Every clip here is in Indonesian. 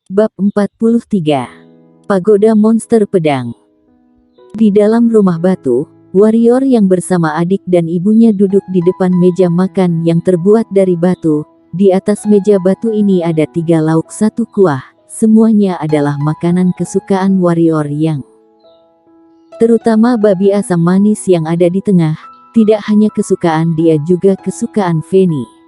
Bab 43. Pagoda Monster Pedang. Di dalam rumah batu, warrior yang bersama adik dan ibunya duduk di depan meja makan yang terbuat dari batu. Di atas meja batu ini ada 3 lauk 1 kuah. Semuanya adalah makanan kesukaan warrior yang terutama babi asam manis yang ada di tengah. Tidak hanya kesukaan dia, juga kesukaan Fanny.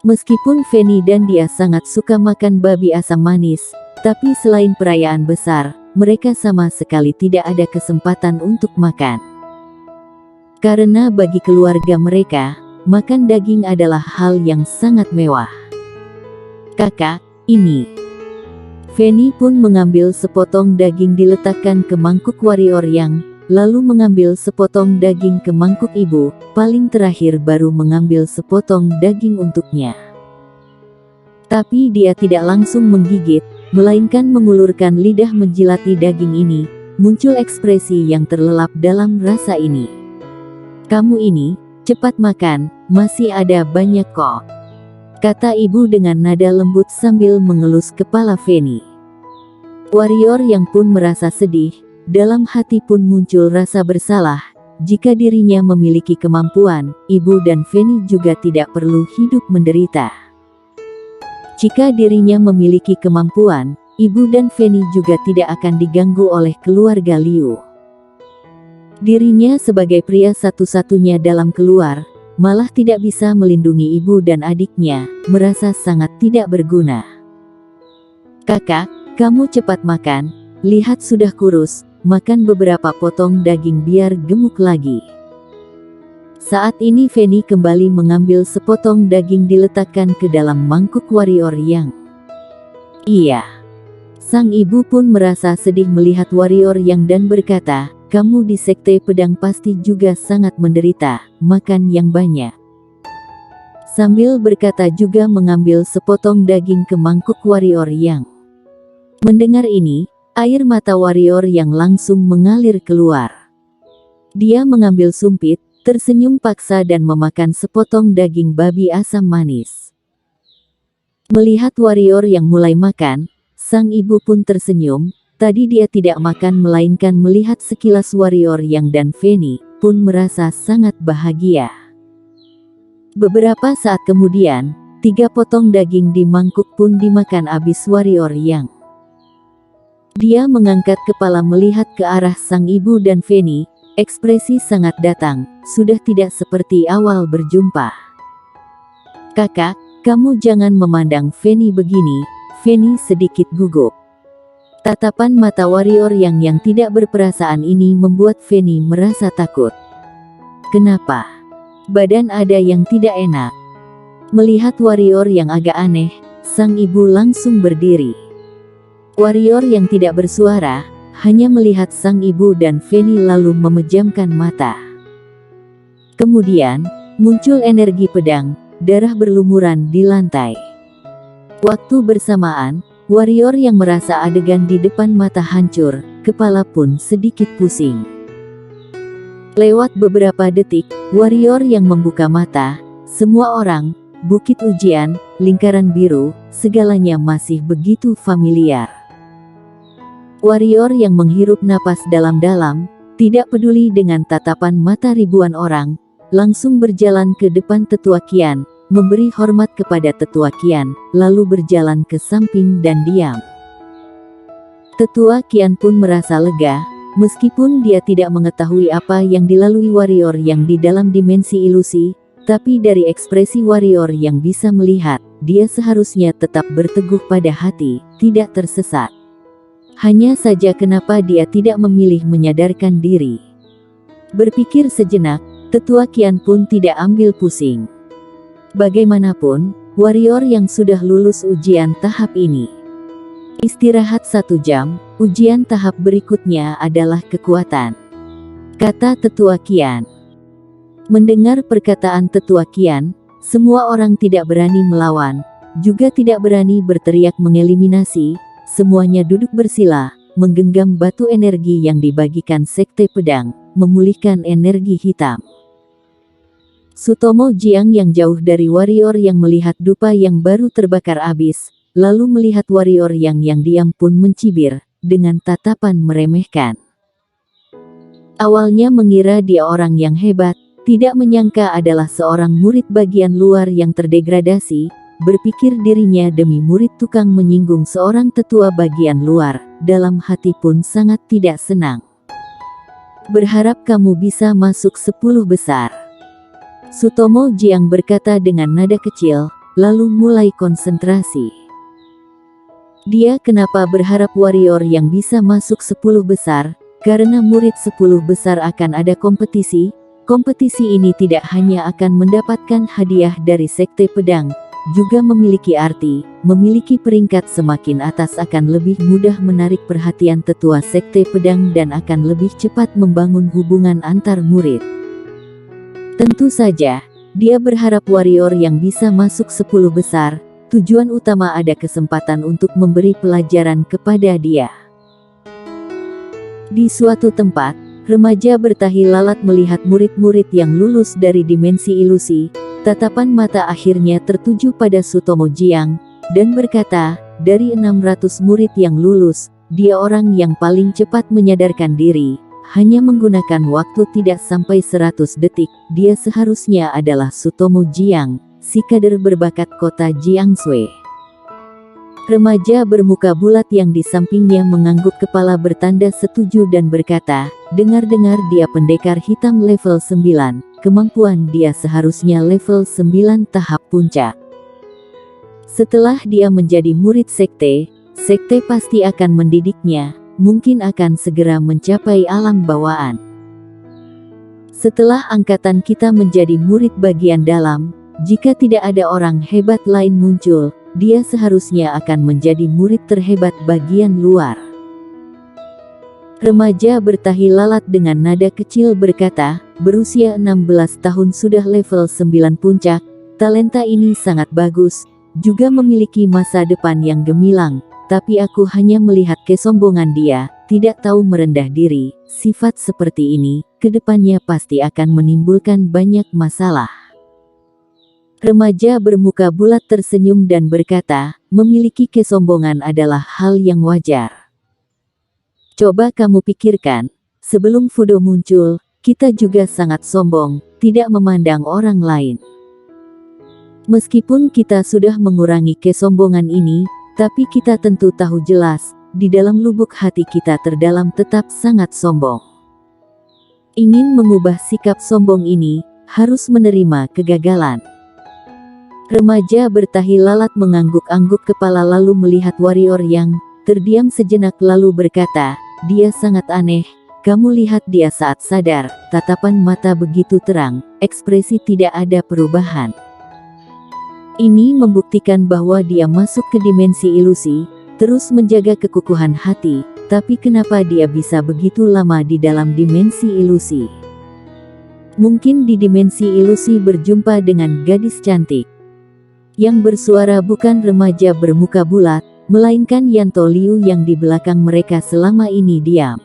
Meskipun Fanny dan dia sangat suka makan babi asam manis, tapi selain perayaan besar, mereka sama sekali tidak ada kesempatan untuk makan. Karena bagi keluarga mereka, makan daging adalah hal yang sangat mewah. "Kakak, ini." Fanny pun mengambil sepotong daging diletakkan ke mangkuk warrior yang, lalu mengambil sepotong daging ke mangkuk ibu, paling terakhir baru mengambil sepotong daging untuknya. Tapi dia tidak langsung menggigit, melainkan mengulurkan lidah menjilati daging ini. Muncul ekspresi yang terlelap dalam rasa ini. "Kamu ini, cepat makan, masih ada banyak kok," kata ibu dengan nada lembut sambil mengelus kepala Fanny. Warrior yang pun merasa sedih. Dalam hati pun muncul rasa bersalah. Jika dirinya memiliki kemampuan, ibu dan Fanny juga tidak perlu hidup menderita. Jika dirinya memiliki kemampuan, ibu dan Fanny juga tidak akan diganggu oleh keluarga Liu. Dirinya sebagai pria satu-satunya dalam keluarga, malah tidak bisa melindungi ibu dan adiknya, merasa sangat tidak berguna. "Kakak, kamu cepat makan, lihat sudah kurus. Makan beberapa potong daging biar gemuk lagi." Saat ini Fanny kembali mengambil sepotong daging diletakkan ke dalam mangkuk warrior yang. Iya. Sang ibu pun merasa sedih melihat warrior yang dan berkata, "Kamu di sekte pedang pasti juga sangat menderita, makan yang banyak." Sambil berkata juga mengambil sepotong daging ke mangkuk warrior yang. Mendengar ini, air mata warrior yang langsung mengalir keluar. Dia mengambil sumpit, tersenyum paksa dan memakan sepotong daging babi asam manis. Melihat warrior yang mulai makan, sang ibu pun tersenyum. Tadi dia tidak makan melainkan melihat sekilas warrior yang dan Fanny pun merasa sangat bahagia. Beberapa saat kemudian, 3 potong daging di mangkuk pun dimakan habis warrior yang. Dia mengangkat kepala melihat ke arah sang ibu dan Fanny, ekspresi sangat datang, sudah tidak seperti awal berjumpa. "Kakak, kamu jangan memandang Fanny begini." Fanny sedikit gugup. Tatapan mata warrior yang tidak berperasaan ini membuat Fanny merasa takut. Kenapa? Badan ada yang tidak enak. Melihat warrior yang agak aneh, sang ibu langsung berdiri. Warrior yang tidak bersuara, hanya melihat sang ibu dan Fanny lalu memejamkan mata. Kemudian, muncul energi pedang, darah berlumuran di lantai. Waktu bersamaan, warrior yang merasa adegan di depan mata hancur, kepala pun sedikit pusing. Lewat beberapa detik, warrior yang membuka mata, semua orang, bukit ujian, lingkaran biru, segalanya masih begitu familiar. Warrior yang menghirup napas dalam-dalam, tidak peduli dengan tatapan mata ribuan orang, langsung berjalan ke depan Tetua Qian, memberi hormat kepada Tetua Qian, lalu berjalan ke samping dan diam. Tetua Qian pun merasa lega, meskipun dia tidak mengetahui apa yang dilalui warrior yang di dalam dimensi ilusi, tapi dari ekspresi warrior yang bisa melihat, dia seharusnya tetap berteguh pada hati, tidak tersesat. Hanya saja kenapa dia tidak memilih menyadarkan diri. Berpikir sejenak, Tetua Qian pun tidak ambil pusing. Bagaimanapun, warrior yang sudah lulus ujian tahap ini. Istirahat 1 jam, ujian tahap berikutnya adalah kekuatan, kata Tetua Qian. Mendengar perkataan Tetua Qian, semua orang tidak berani melawan, juga tidak berani berteriak mengeliminasi. Semuanya duduk bersila, menggenggam batu energi yang dibagikan sekte pedang, memulihkan energi hitam. Sutomo Jiang yang jauh dari warrior yang melihat dupa yang baru terbakar habis, lalu melihat warrior yang diam pun mencibir, dengan tatapan meremehkan. Awalnya mengira dia orang yang hebat, tidak menyangka adalah seorang murid bagian luar yang terdegradasi, berpikir dirinya demi murid tukang menyinggung seorang tetua bagian luar, dalam hati pun sangat tidak senang. Berharap kamu bisa masuk 10 besar. Sutomo Jiang berkata dengan nada kecil, lalu mulai konsentrasi. Dia kenapa berharap warrior yang bisa masuk 10 besar? Karena murid 10 besar akan ada kompetisi. Kompetisi ini tidak hanya akan mendapatkan hadiah dari sekte pedang, juga memiliki arti, memiliki peringkat semakin atas akan lebih mudah menarik perhatian tetua sekte pedang dan akan lebih cepat membangun hubungan antar murid. Tentu saja, dia berharap warrior yang bisa masuk 10 besar, tujuan utama ada kesempatan untuk memberi pelajaran kepada dia. Di suatu tempat, remaja bertahi lalat melihat murid-murid yang lulus dari dimensi ilusi. Tatapan mata akhirnya tertuju pada Sutomo Jiang, dan berkata, dari 600 murid yang lulus, dia orang yang paling cepat menyadarkan diri. Hanya menggunakan waktu tidak sampai 100 detik, dia seharusnya adalah Sutomo Jiang, si kader berbakat kota Jiangsu. Remaja bermuka bulat yang di sampingnya mengangguk kepala bertanda setuju dan berkata, dengar-dengar dia pendekar hitam level 9, kemampuan dia seharusnya level 9 tahap puncak. Setelah dia menjadi murid sekte, sekte pasti akan mendidiknya, mungkin akan segera mencapai alam bawaan. Setelah angkatan kita menjadi murid bagian dalam, jika tidak ada orang hebat lain muncul, dia seharusnya akan menjadi murid terhebat bagian luar. Remaja bertahi lalat dengan nada kecil berkata, berusia 16 tahun sudah level 9 puncak, talenta ini sangat bagus, juga memiliki masa depan yang gemilang, tapi aku hanya melihat kesombongan dia, tidak tahu merendah diri. Sifat seperti ini, kedepannya pasti akan menimbulkan banyak masalah. Remaja bermuka bulat tersenyum dan berkata, memiliki kesombongan adalah hal yang wajar. Coba kamu pikirkan, sebelum Fudo muncul, kita juga sangat sombong, tidak memandang orang lain. Meskipun kita sudah mengurangi kesombongan ini, tapi kita tentu tahu jelas, di dalam lubuk hati kita terdalam tetap sangat sombong. Ingin mengubah sikap sombong ini, harus menerima kegagalan. Remaja bertahi lalat mengangguk-angguk kepala lalu melihat warrior yang terdiam sejenak lalu berkata, dia sangat aneh, kamu lihat dia saat sadar, tatapan mata begitu terang, ekspresi tidak ada perubahan. Ini membuktikan bahwa dia masuk ke dimensi ilusi, terus menjaga kekukuhan hati, tapi kenapa dia bisa begitu lama di dalam dimensi ilusi? Mungkin di dimensi ilusi berjumpa dengan gadis cantik. Yang bersuara bukan remaja bermuka bulat, melainkan Yanto Liu yang di belakang mereka selama ini diam.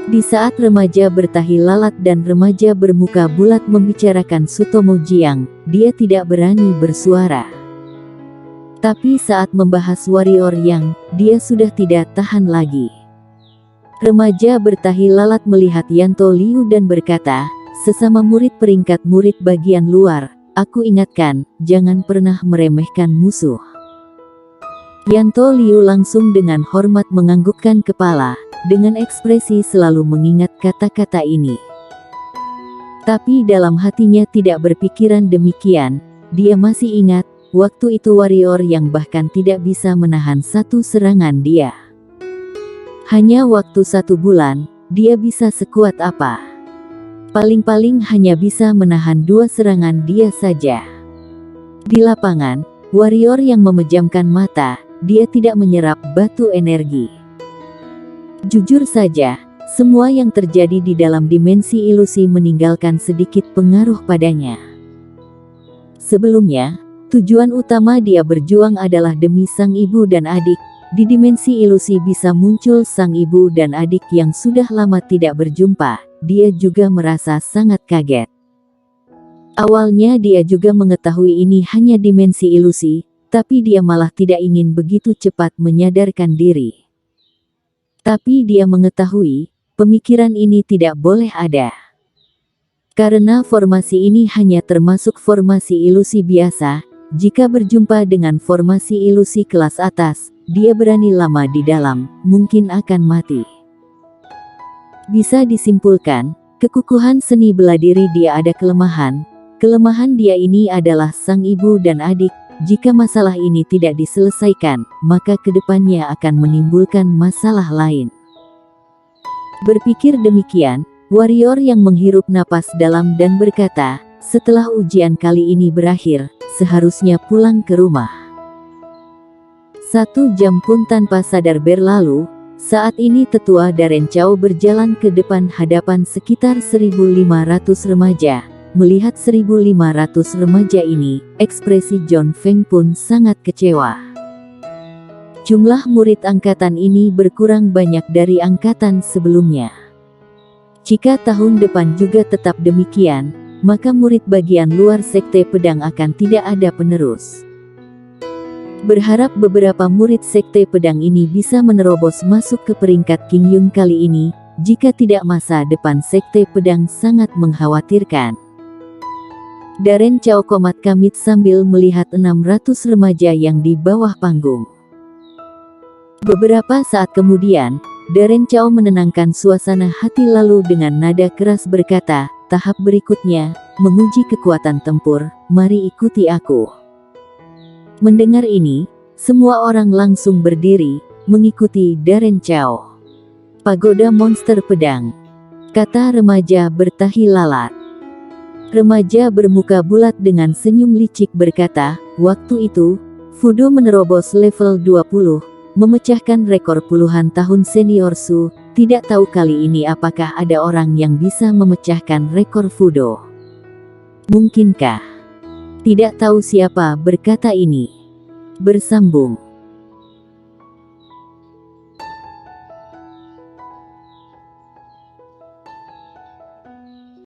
Di saat remaja bertahi lalat dan remaja bermuka bulat membicarakan Sutomo Jiang, dia tidak berani bersuara. Tapi saat membahas warrior yang, dia sudah tidak tahan lagi. Remaja bertahi lalat melihat Yanto Liu dan berkata, sesama murid peringkat murid bagian luar, aku ingatkan, jangan pernah meremehkan musuh. Yanto Liu langsung dengan hormat menganggukkan kepala, dengan ekspresi selalu mengingat kata-kata ini. Tapi dalam hatinya tidak berpikiran demikian, dia masih ingat, waktu itu warrior yang bahkan tidak bisa menahan satu serangan dia. Hanya waktu 1 bulan, dia bisa sekuat apa? Paling-paling hanya bisa menahan 2 serangan dia saja. Di lapangan, warrior yang memejamkan mata, dia tidak menyerap batu energi. Jujur saja, semua yang terjadi di dalam dimensi ilusi meninggalkan sedikit pengaruh padanya. Sebelumnya, tujuan utama dia berjuang adalah demi sang ibu dan adik. Di dimensi ilusi bisa muncul sang ibu dan adik yang sudah lama tidak berjumpa. Dia juga merasa sangat kaget. Awalnya dia juga mengetahui ini hanya dimensi ilusi, tapi dia malah tidak ingin begitu cepat menyadarkan diri. Tapi dia mengetahui, pemikiran ini tidak boleh ada. Karena formasi ini hanya termasuk formasi ilusi biasa, jika berjumpa dengan formasi ilusi kelas atas, dia berani lama di dalam, mungkin akan mati. Bisa disimpulkan, kekukuhan seni bela diri dia ada kelemahan. Kelemahan dia ini adalah sang ibu dan adik. Jika masalah ini tidak diselesaikan, maka kedepannya akan menimbulkan masalah lain. Berpikir demikian, warrior yang menghirup napas dalam dan berkata, setelah ujian kali ini berakhir, seharusnya pulang ke rumah. 1 jam pun tanpa sadar berlalu. Saat ini tetua Daren Chao berjalan ke depan hadapan sekitar 1.500 remaja. Melihat 1.500 remaja ini, ekspresi John Feng pun sangat kecewa. Jumlah murid angkatan ini berkurang banyak dari angkatan sebelumnya. Jika tahun depan juga tetap demikian, maka murid bagian luar sekte pedang akan tidak ada penerus. Berharap beberapa murid sekte pedang ini bisa menerobos masuk ke peringkat Qingyun kali ini, jika tidak masa depan sekte pedang sangat mengkhawatirkan. Daren Chao komat kamit sambil melihat 600 remaja yang di bawah panggung. Beberapa saat kemudian, Daren Chao menenangkan suasana hati lalu dengan nada keras berkata, tahap berikutnya, menguji kekuatan tempur, mari ikuti aku. Mendengar ini, semua orang langsung berdiri, mengikuti Daren Chao. Pagoda monster pedang, kata remaja bertahi lalat. Remaja bermuka bulat dengan senyum licik berkata, waktu itu, Fudo menerobos level 20, memecahkan rekor puluhan tahun senior Su, tidak tahu kali ini apakah ada orang yang bisa memecahkan rekor Fudo. Mungkinkah? Tidak tahu siapa berkata ini. Bersambung.